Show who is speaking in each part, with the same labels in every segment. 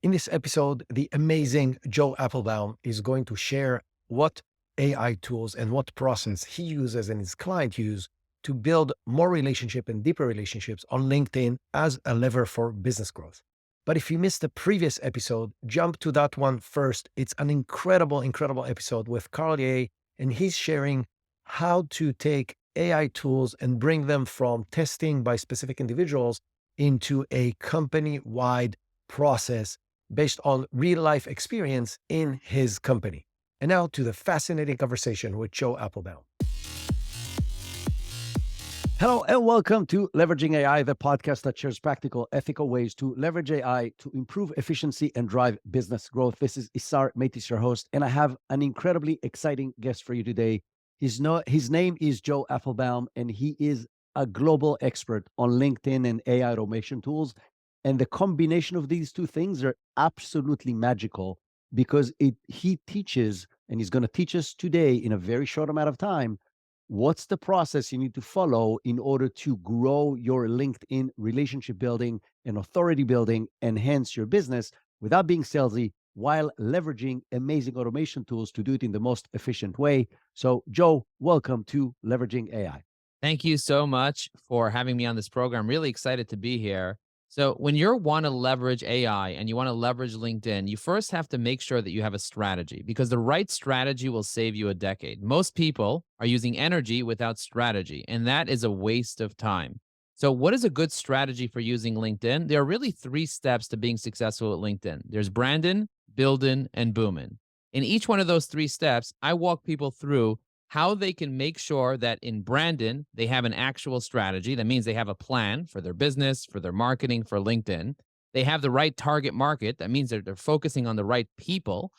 Speaker 1: In this episode, the amazing Joe Applebaum is going to share what AI tools and what process he uses and his client use to build more relationship and deeper relationships on LinkedIn as a lever for business growth. But if you missed the previous episode, jump to that one first. It's an incredible, incredible episode with Carl Ye, and he's sharing how to take AI tools and bring them from testing by specific individuals into a company-wide process based on real life experience in his company. And now to the fascinating conversation with Joe Applebaum. Hello and welcome to Leveraging AI, the podcast that shares practical, ethical ways to leverage AI to improve efficiency and drive business growth. This is Isar Metis, your host, and I have an incredibly exciting guest for you today. His name is Joe Applebaum, and he is a global expert on LinkedIn and AI automation tools. And the combination of these two things are absolutely magical because he teaches, and he's going to teach us today in a very short amount of time, what's the process you need to follow in order to grow your LinkedIn relationship building and authority building, enhance your business without being salesy, while leveraging amazing automation tools to do it in the most efficient way. So, Joe, welcome to Leveraging AI.
Speaker 2: Thank you so much for having me on this program. Really excited to be here. So, when you want to leverage AI and you want to leverage LinkedIn, you first have to make sure that you have a strategy because the right strategy will save you a decade. Most people are using energy without strategy, and that is a waste of time. So, what is a good strategy for using LinkedIn? There are really three steps to being successful at LinkedIn. There's branding, building, and booming. In each one of those three steps, I walk people through how they can make sure that in Brandon, they have an actual strategy. That means they have a plan for their business, for their marketing, for LinkedIn. They have the right target market. That means they're focusing on the right people,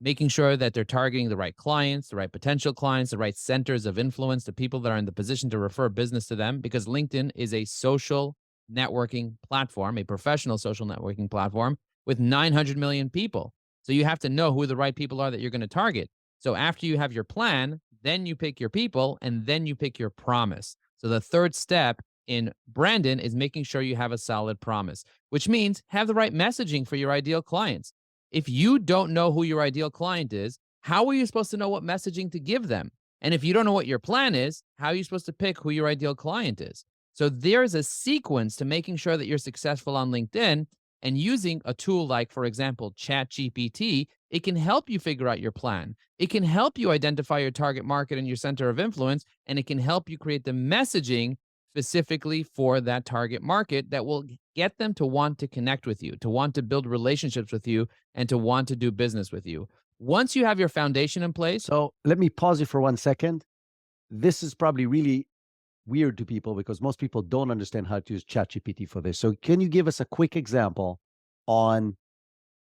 Speaker 2: making sure that they're targeting the right clients, the right potential clients, the right centers of influence, the people that are in the position to refer business to them, because LinkedIn is a social networking platform, a professional social networking platform with 900 million people. So you have to know who the right people are that you're going to target. So after you have your plan, then you pick your people and then you pick your promise. So the third step in Brandon is making sure you have a solid promise, which means have the right messaging for your ideal clients. If you don't know who your ideal client is, how are you supposed to know what messaging to give them? And if you don't know what your plan is, how are you supposed to pick who your ideal client is? So there's a sequence to making sure that you're successful on LinkedIn, and using a tool like, for example, ChatGPT, it can help you figure out your plan. It can help you identify your target market and your center of influence, and it can help you create the messaging specifically for that target market that will get them to want to connect with you, to want to build relationships with you, and to want to do business with you. Once you have your foundation in place.
Speaker 1: So, let me pause you for 1 second. This is probably really weird to people because most people don't understand how to use ChatGPT for this. So, can you give us a quick example on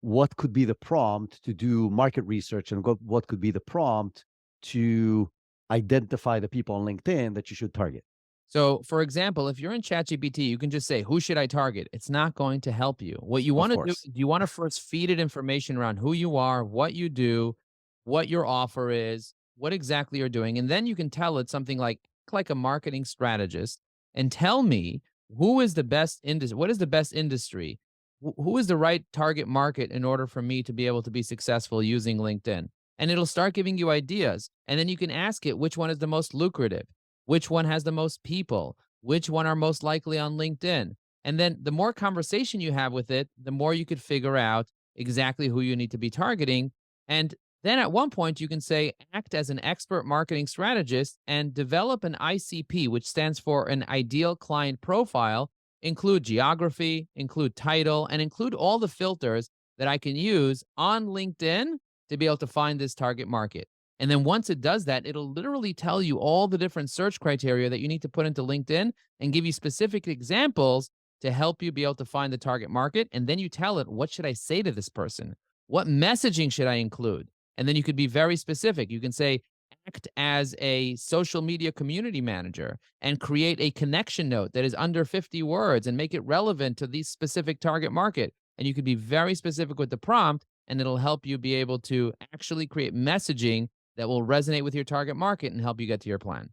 Speaker 1: what could be the prompt to do market research and what could be the prompt to identify the people on LinkedIn that you should target?
Speaker 2: So, for example, if you're in ChatGPT, you can just say, "Who should I target?" It's not going to help you. What you
Speaker 1: Of
Speaker 2: want to do
Speaker 1: course.
Speaker 2: is you want to first feed it information around who you are, what you do, what your offer is, what exactly you're doing, and then you can tell it something like a marketing strategist, and tell me who is the best industry, what is the best industry, who is the right target market in order for me to be able to be successful using LinkedIn, and it'll start giving you ideas, and then you can ask it which one is the most lucrative. Which one has the most people? Which one are most likely on LinkedIn? And then the more conversation you have with it, the more you could figure out exactly who you need to be targeting. And then at one point, you can say, act as an expert marketing strategist and develop an ICP, which stands for an ideal client profile, include geography, include title, and include all the filters that I can use on LinkedIn to be able to find this target market. And then once it does that, it'll literally tell you all the different search criteria that you need to put into LinkedIn and give you specific examples to help you be able to find the target market. And then you tell it, what should I say to this person? What messaging should I include? And then you could be very specific. You can say, act as a social media community manager and create a connection note that is under 50 words and make it relevant to the specific target market. And you could be very specific with the prompt, and it'll help you be able to actually create messaging that will resonate with your target market and help you get to your plan.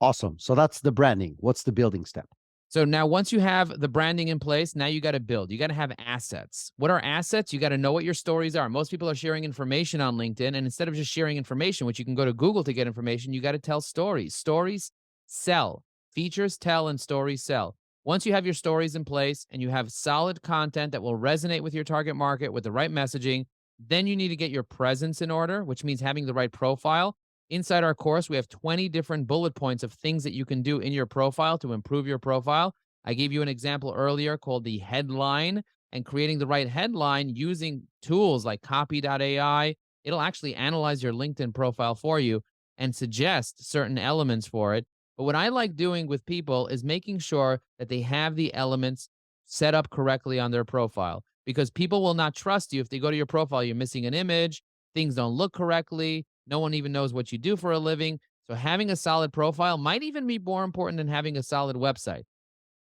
Speaker 1: Awesome. So that's the branding. What's the building step?
Speaker 2: So now once you have the branding in place, now you got to build. You got to have assets. What are assets? You got to know what your stories are. Most people are sharing information on LinkedIn, and instead of just sharing information, which you can go to Google to get information, you got to tell stories. Stories sell. Features tell and stories sell. Once you have your stories in place and you have solid content that will resonate with your target market with the right messaging, then you need to get your presence in order, which means having the right profile. Inside our course, we have 20 different bullet points of things that you can do in your profile to improve your profile. I gave you an example earlier called the headline, and creating the right headline using tools like copy.ai. It'll actually analyze your LinkedIn profile for you and suggest certain elements for it. But what I like doing with people is making sure that they have the elements set up correctly on their profile, because people will not trust you if they go to your profile, you're missing an image, things don't look correctly, no one even knows what you do for a living. So having a solid profile might even be more important than having a solid website.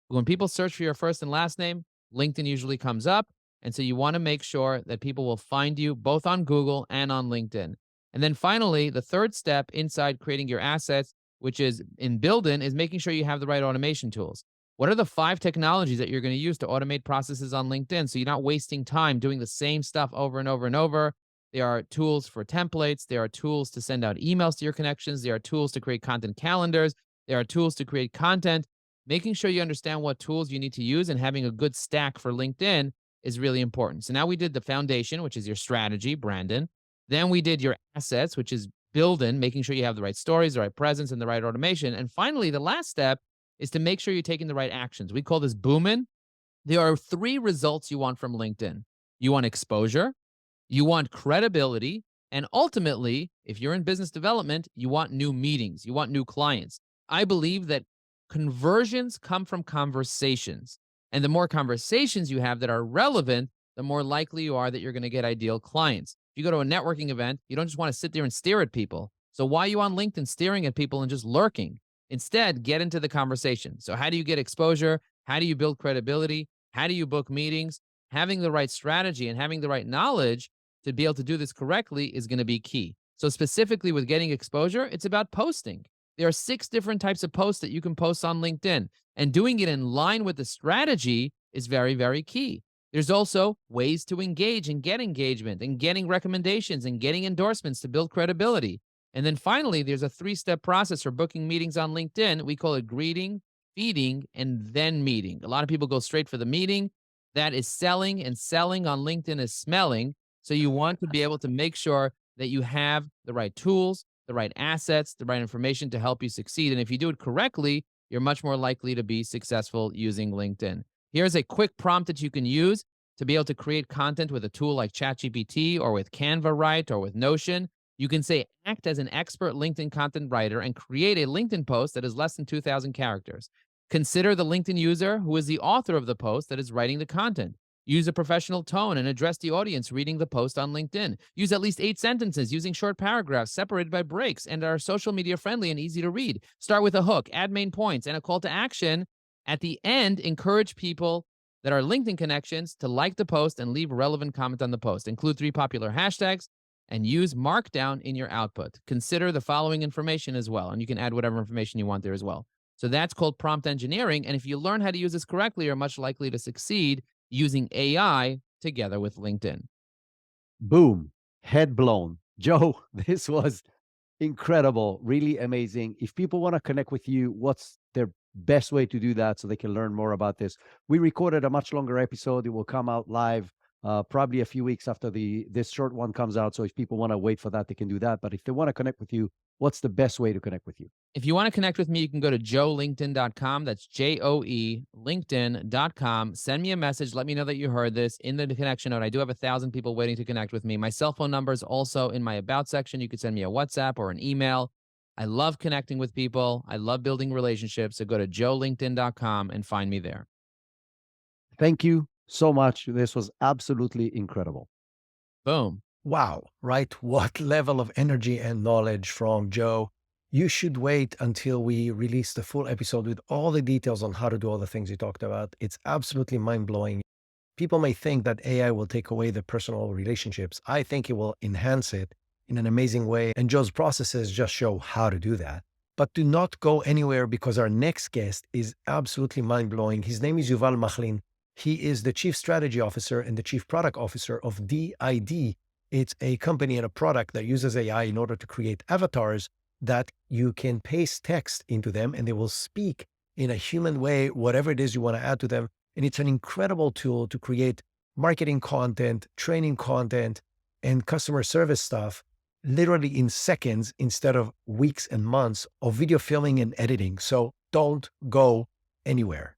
Speaker 2: When people search for your first and last name, LinkedIn usually comes up. And so you want to make sure that people will find you both on Google and on LinkedIn. And then finally, the third step inside creating your assets, which is in building, is making sure you have the right automation tools. What are the 5 technologies that you're going to use to automate processes on LinkedIn so you're not wasting time doing the same stuff over and over and over? There are tools for templates. There are tools to send out emails to your connections. There are tools to create content calendars. There are tools to create content. Making sure you understand what tools you need to use and having a good stack for LinkedIn is really important. So now we did the foundation, which is your strategy, Brandon. Then we did your assets, which is building, making sure you have the right stories, the right presence, and the right automation. And finally, the last step is to make sure you're taking the right actions. We call this booming. There are 3 results you want from LinkedIn. You want exposure, you want credibility, and ultimately, if you're in business development, you want new meetings, you want new clients. I believe that conversions come from conversations. And the more conversations you have that are relevant, the more likely you are that you're going to get ideal clients. If you go to a networking event, you don't just want to sit there and stare at people. So why are you on LinkedIn staring at people and just lurking? Instead, get into the conversation. So how do you get exposure? How do you build credibility? How do you book meetings? Having the right strategy and having the right knowledge to be able to do this correctly is going to be key. So specifically with getting exposure, it's about posting. There are 6 different types of posts that you can post on LinkedIn, and doing it in line with the strategy is very, very key. There's also ways to engage and get engagement and getting recommendations and getting endorsements to build credibility. And then finally, there's a 3-step process for booking meetings on LinkedIn. We call it greeting, feeding, and then meeting. A lot of people go straight for the meeting. That is selling, and selling on LinkedIn is smelling. So you want to be able to make sure that you have the right tools, the right assets, the right information to help you succeed. And if you do it correctly, you're much more likely to be successful using LinkedIn. Here's a quick prompt that you can use to be able to create content with a tool like ChatGPT or with Canva Write or with Notion. You can say, act as an expert LinkedIn content writer and create a LinkedIn post that is less than 2,000 characters. Consider the LinkedIn user who is the author of the post that is writing the content. Use a professional tone and address the audience reading the post on LinkedIn. Use at least 8 sentences using short paragraphs separated by breaks and are social media friendly and easy to read. Start with a hook, add main points, and a call to action. At the end, encourage people that are LinkedIn connections to like the post and leave relevant comment on the post. Include 3 popular hashtags and use Markdown in your output. Consider the following information as well, and you can add whatever information you want there as well. So that's called prompt engineering. And if you learn how to use this correctly, you're much likely to succeed using AI together with LinkedIn.
Speaker 1: Boom, head blown. Joe, this was incredible, really amazing. If people want to connect with you, what's their best way to do that so they can learn more about this? We recorded a much longer episode. It will come out live probably a few weeks after this short one comes out. So if people want to wait for that, they can do that. But if they want to connect with you, what's the best way to connect with you?
Speaker 2: If you want to connect with me, you can go to joelinkedin.com. That's Joe, LinkedIn.com. Send me a message. Let me know that you heard this in the connection note. I do have 1,000 people waiting to connect with me. My cell phone number is also in my about section. You could send me a WhatsApp or an email. I love connecting with people. I love building relationships. So go to joelinkedin.com and find me there.
Speaker 1: Thank you so much. This was absolutely incredible.
Speaker 2: Boom.
Speaker 3: Wow, right? What level of energy and knowledge from Joe. You should wait until we release the full episode with all the details on how to do all the things you talked about. It's absolutely mind-blowing. People may think that AI will take away the personal relationships. I think it will enhance it in an amazing way. And Joe's processes just show how to do that. But do not go anywhere because our next guest is absolutely mind-blowing. His name is Yuval Machlin. He is the Chief Strategy Officer and the Chief Product Officer of DID. It's a company and a product that uses AI in order to create avatars that you can paste text into them and they will speak in a human way, whatever it is you want to add to them. And it's an incredible tool to create marketing content, training content, and customer service stuff literally in seconds instead of weeks and months of video filming and editing. So don't go anywhere.